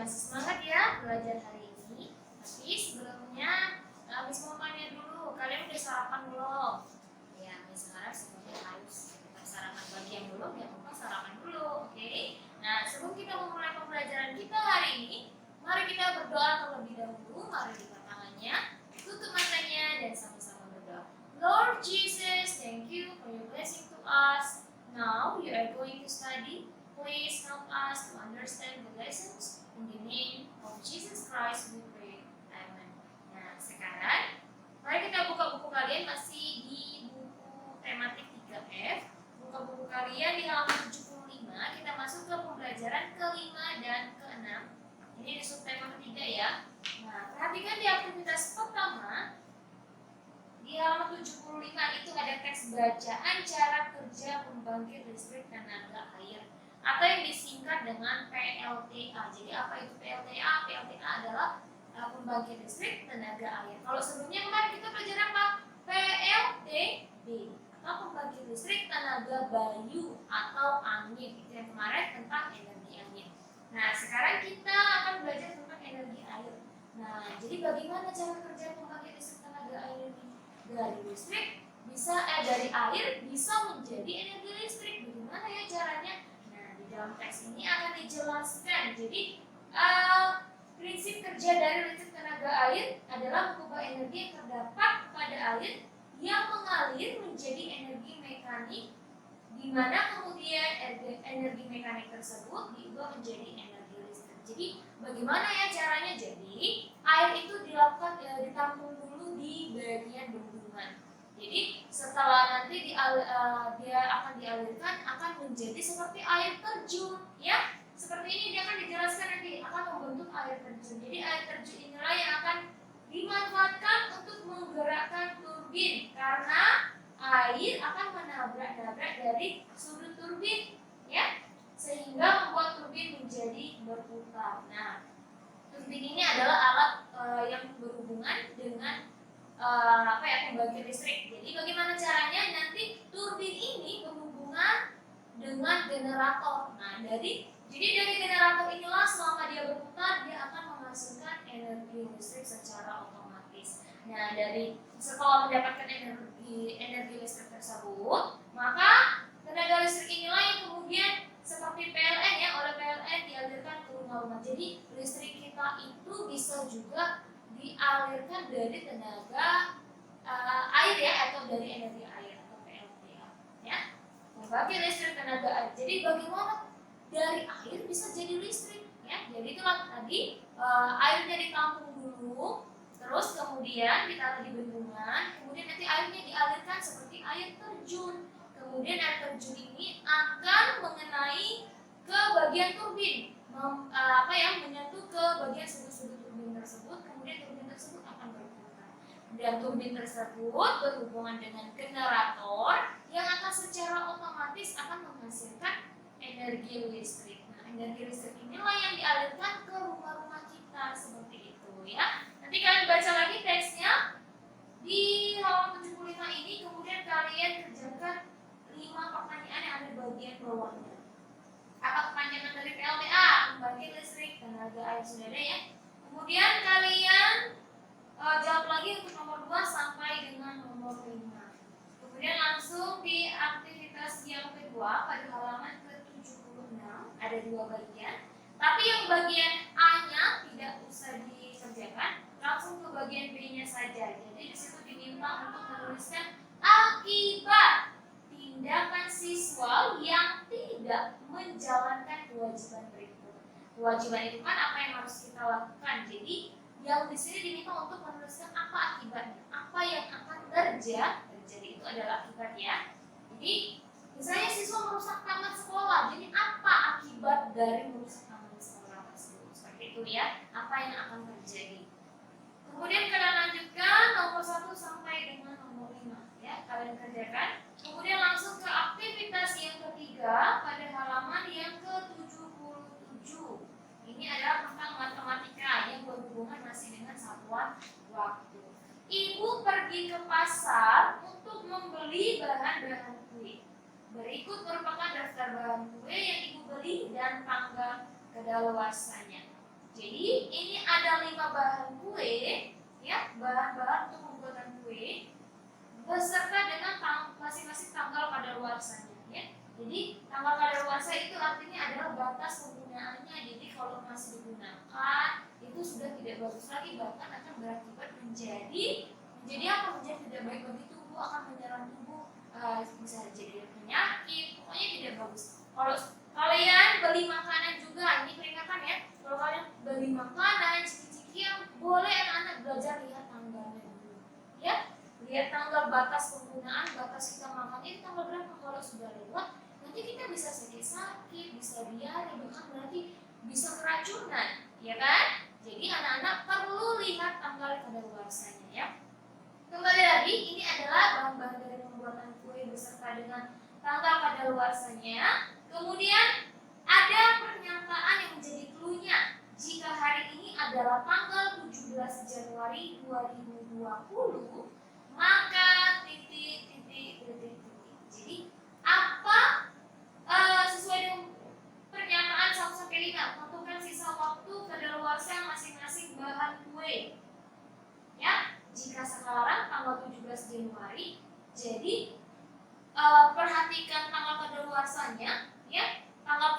masih semangat ya belajar hari ini. Tapi sebelumnya Miss mau tanya dulu, kalian udah sarapan belum? Ya, Miss harap semuanya harus kita sarapan. Bagi yang belum, ya lupa sarapan dulu, oke? Nah, sebelum kita memulai pembelajaran kita hari ini, mari kita berdoa terlebih dahulu. Mari lipat tangannya, tutup matanya, dan sama-sama berdoa. Lord Jesus, thank you for your blessing to us. Now we are going to study. Please help us to understand the lessons. In the name of Jesus Christ we pray. Amen. Nah, sekarang mari kita buka buku kalian masih di buku tematik 3F. Buka buku kalian di halaman 75. Kita masuk ke pembelajaran kelima dan keenam. Ini di subtema ketiga ya. Nah, perhatikan di aktivitas pertama. Di halaman 75 itu ada teks bacaan cara kerja pembangkit listrik tenaga air atau yang disingkat dengan PLTA. Jadi apa itu PLTA? PLTA adalah pembangkit listrik tenaga air. Kalau sebelumnya kemarin kita belajar apa? PLTB atau pembangkit listrik tenaga bayu atau angin. Itu yang kemarin tentang energi angin. Nah, sekarang kita akan belajar tentang energi air. Nah, jadi bagaimana cara kerja pembangkit listrik tenaga air ini? Dari listrik dari air bisa menjadi energi listrik. Bagaimana ya caranya? Nah, di dalam teks ini akan dijelaskan. Jadi prinsip kerja dari listrik tenaga air adalah mengubah energi yang terdapat pada air yang mengalir menjadi energi mekanik, di mana kemudian energi mekanik tersebut diubah menjadi energi listrik. Jadi bagaimana ya caranya? Jadi air itu ditampung dulu di bagian bendungan. Jadi setelah nanti dia akan dialirkan akan menjadi seperti air terjun, ya. Seperti ini dia akan dijelaskan nanti akan membentuk air terjun. Jadi air terjun inilah yang akan dimanfaatkan untuk menggerakkan turbin karena air akan menabrak-nabrak dari sudut turbin, ya, sehingga membuat turbin menjadi berputar. Nah, turbin ini adalah alat yang berhubungan dengan pembangkit listrik. Jadi bagaimana caranya? Nanti turbin ini berhubungan dengan generator. Nah, jadi dari generator inilah selama dia berputar dia akan menghasilkan energi listrik secara otomatis. Nah, setelah mendapatkan energi listrik tersebut, maka tenaga listrik inilah yang kemudian seperti PLN ya, oleh PLN dialirkan ke rumah-rumah. Jadi listrik kita itu bisa juga dialirkan dari tenaga air ya, atau dari energi air atau PLTA ya. Pembangkit listrik tenaga air. Jadi bagaimana dari air bisa jadi listrik ya? Jadi itulah tadi airnya ditampung dulu, terus kemudian ditaruh di bendungan, kemudian nanti airnya dialirkan seperti air terjun. Kemudian air terjun ini akan mengenai ke bagian turbin, menyentuh ke bagian sudut-sudut turbin tersebut. Kemudian turbin tersebut akan berputar. Dan turbin tersebut berhubungan dengan generator yang akan secara otomatis akan menghasilkan energi listrik. Nah, energi listrik inilah yang dialirkan ke rumah-rumah kita seperti itu ya. Nanti kalian baca lagi teksnya di halaman 75 ini, kemudian kalian kerjakan 5 pertanyaan yang ada di bagian bawahnya. Apa kepanjangan dari PLTA? Pembangkit listrik tenaga air, sudah ada ya. Kemudian kalian jawab lagi untuk nomor 2 sampai dengan nomor 5. Kemudian langsung di aktivitas yang kedua pada halaman ke-76 ada 2 bagian. Tapi yang bagian A-nya tidak usah dikerjakan, langsung ke bagian B-nya saja. Jadi di situ diminta untuk menuliskan akibat tindakan siswa yang tidak menjalankan kewajiban berikut. Kewajiban itu kan apa yang harus kita lakukan. Jadi yang di sini diminta untuk menuliskan apa akibatnya, apa yang akan terjadi itu adalah akibat ya. Jadi misalnya siswa merusak taman sekolah, jadi apa akibat dari merusak taman sekolah tersebut? Seperti itu ya, apa yang akan terjadi. Kemudian kalian lanjutkan nomor 1 sampai dengan nomor 5 ya, kalian kerjakan. Kemudian langsung ke aktivitas yang ketiga pada halaman yang ke-77. Ini adalah tentang matematika yang berhubungan masih dengan satuan waktu. Ibu pergi ke pasar untuk membeli bahan-bahan kue. Berikut merupakan daftar bahan kue yang ibu beli dan tanggal kedaluarsanya. Jadi ini ada 5 bahan kue, ya, bahan-bahan untuk pembuatan kue beserta dengan masing-masing tanggal kadaluarsanya, ya. Jadi tanggal kadaluarsa itu artinya adalah batas penggunaannya. Jadi kalau masih digunakan itu sudah tidak bagus lagi, bahkan akan berakibat menjadi apa? Menjadi tidak baik bagi tubuh, akan menyerang tubuh, bisa jadi penyakit, pokoknya tidak bagus. Kalau kalian beli makanan juga, ini peringatan ya. Kalau kalian beli makanan, ciki-cikian, boleh anak-anak belajar lihat tanggalnya dulu, ya. Lihat tanggal batas penggunaan, batas kita makan itu tanggal berapa. Kalau sudah lewat, nanti kita bisa sakit, bisa diare, bahkan berarti bisa keracunan, ya kan? Jadi anak-anak perlu lihat tanggal kadaluarsanya, ya. Kembali lagi, ini adalah bahan-bahan dari pembuatan kue beserta dengan tanggal kadaluarsanya. Kemudian ada pernyataan yang menjadi clue-nya. Jika hari ini adalah tanggal 17 Januari 2020, maka titik. Jadi apa sesuai dengan pernyataan 1-5, tentukan sisa waktu kadaluarsa masing-masing bahan kue. Ya, jika sekarang tanggal 17 Januari, jadi perhatikan tanggal kadaluarsanya, ya. Tanggal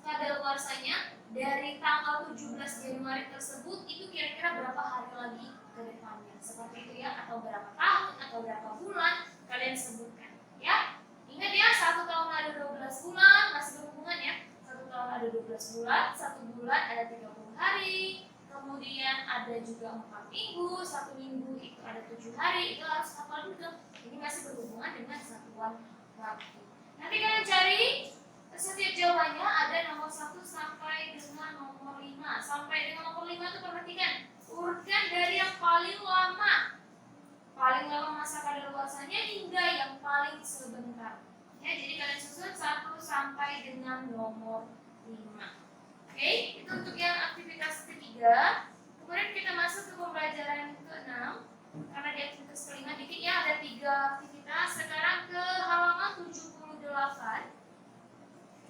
kadaluarsanya dari tanggal 17 Januari tersebut itu kira-kira berapa hari lagi ke depannya, seperti itu ya, atau berapa tahun atau berapa bulan kalian sebutkan, ya. Ingat ya, 1 tahun ada 12 bulan, masih berhubungan ya. 1 tahun ada 12 bulan, 1 bulan ada 30 hari, kemudian ada juga 4 minggu, 1 minggu itu ada 7 hari, itu harus hafal juga. Ini masih berhubungan dengan satuan waktu. Nanti kalian cari setiap jawabannya ada nomor 1 sampai dengan nomor 5. Sampai dengan nomor 5 itu perhatikan, urutkan dari yang paling lama masa kadaluarsanya hingga yang paling sebentar. Ya, jadi kalian susun 1 sampai dengan nomor 5. Oke, itu untuk yang aktivitas ketiga. Kemudian kita masuk ke pembelajaran ke-6. Karena di aktivitas kelima dikit ya, ada 3 aktivitas. Sekarang ke halaman 78.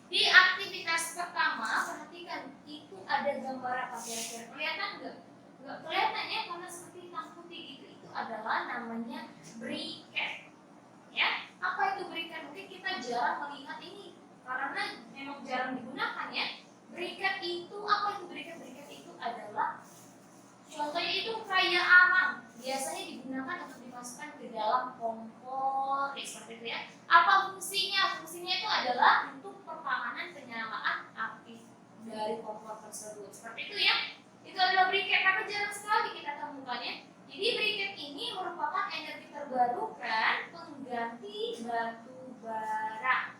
Di aktivitas pertama, perhatikan itu ada gambar apa kira-kira? Kelihatan nggak? Nggak kelihatan ya, karena seperti hitam putih gitu. Itu adalah namanya briket. Ya, apa itu briket? Mungkin kita jarang melihat ini karena memang jarang digunakan ya. Briket itu apa itu briket? Briket itu adalah, contohnya itu kayak arang, biasanya digunakan untuk dimasukkan ke dalam kompor, seperti itu ya. Apa fungsinya? Fungsinya itu adalah untuk pertahanan penyalaan api dari kompor tersebut, seperti itu ya. Itu adalah briket, tapi jarang sekali kita temukannya. Jadi briket ini merupakan energi terbarukan pengganti batu bara.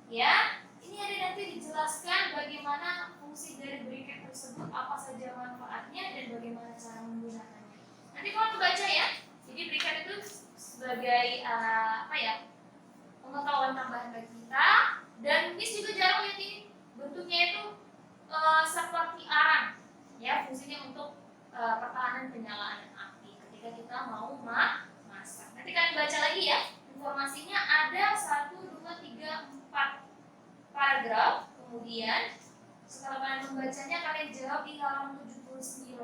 Ya, ini ada nanti dijelaskan bagaimana fungsi dari briket tersebut, apa saja manfaatnya dan bagaimana cara menggunakannya. Nanti kalau dibaca ya. Jadi briket itu sebagai pengetahuan tambahan bagi kita. Dan Miss juga jarang lihat ini, bentuknya itu seperti arang. Ya, fungsinya untuk pertahanan penyalaan api ketika kita mau masak. Nanti kalian baca lagi ya. Informasinya ada 1, 2, 3, 4 paragraf. Kemudian setelah kalian membacanya, kalian jawab di halaman 79.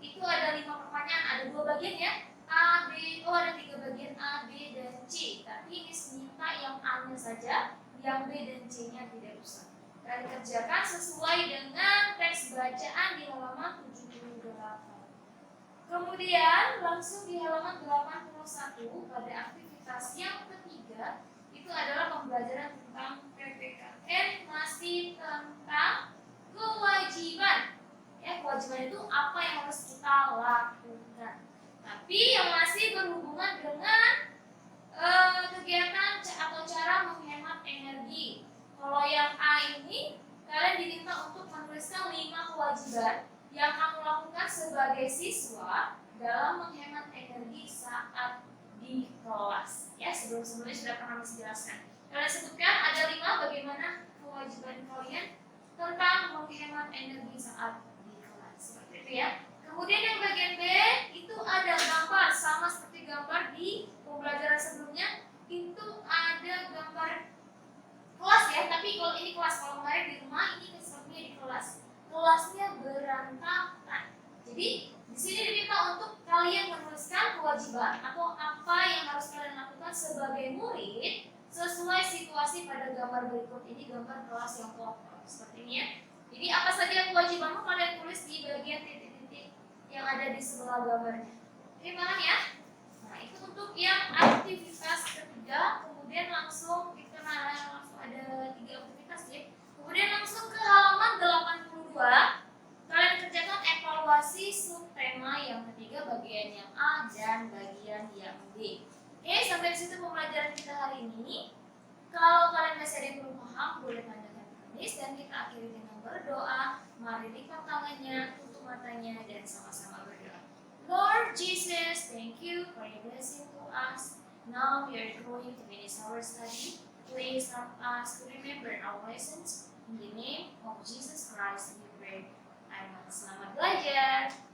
Itu ada 5 pertanyaan, ada 2 bagian ya. A, B, ada 3 bagian A, B, dan C. Tapi ini minta yang A-nya saja, yang B dan C-nya tidak usah. Kalian kerjakan sesuai dengan teks bacaan di halaman 78. Kemudian langsung di halaman 81 pada aktivitas yang ketiga itu adalah pembelajaran tentang PPKN, masih tentang kewajiban. Ya, kewajiban itu apa yang harus kita lakukan. Tapi yang masih berhubungan dengan kegiatan atau cara menghemat energi. Kalau yang A ini, kalian diminta untuk menuliskan 5 kewajiban yang kamu lakukan sebagai siswa dalam menghemat energi saat di kelas. Ya, sebelum-sebelumnya sudah pernah dijelaskan. Kalian sebutkan ada 5 bagaimana kewajiban kalian tentang menghemat energi saat di kelas. Seperti itu ya. Kemudian yang bagian B itu ada gambar, sama seperti gambar di pembelajaran sebelumnya. Itu ada gambar kelas ya, tapi kalau ini kelas, kalau kemarin di rumah, ini sepertinya di kelas. Kelasnya berantakan. berantakan. Jadi di sini diminta untuk kalian menuliskan kewajiban atau apa yang harus kalian lakukan sebagai murid sesuai situasi pada gambar berikut ini, gambar kelas yang kotor seperti ini ya. Jadi apa saja kewajibanmu kalian tulis di bagian titik-titik yang ada di sebelah gambarnya. Oke, paham ya? Nah, itu untuk yang aktivitas ketiga. Kemudian langsung kita langsung ada 3 aktivitas ya. Kemudian langsung ke halaman 82. Kalian kerjakan evaluasi subtema yang ketiga bagian yang A dan bagian yang B. Oke, sampai di situ pembelajaran kita hari ini. Kalau kalian masih ada yang belum paham, boleh tanyakan ke Miss dan kita akhiri dengan berdoa. Mari lipat tangannya, tutup matanya, dan sama-sama berdoa. Lord Jesus, thank you for your blessing to us. Now we are going to finish our study. Please help us to remember our lessons. In the name of Jesus Christ we pray. Amin. Selamat belajar.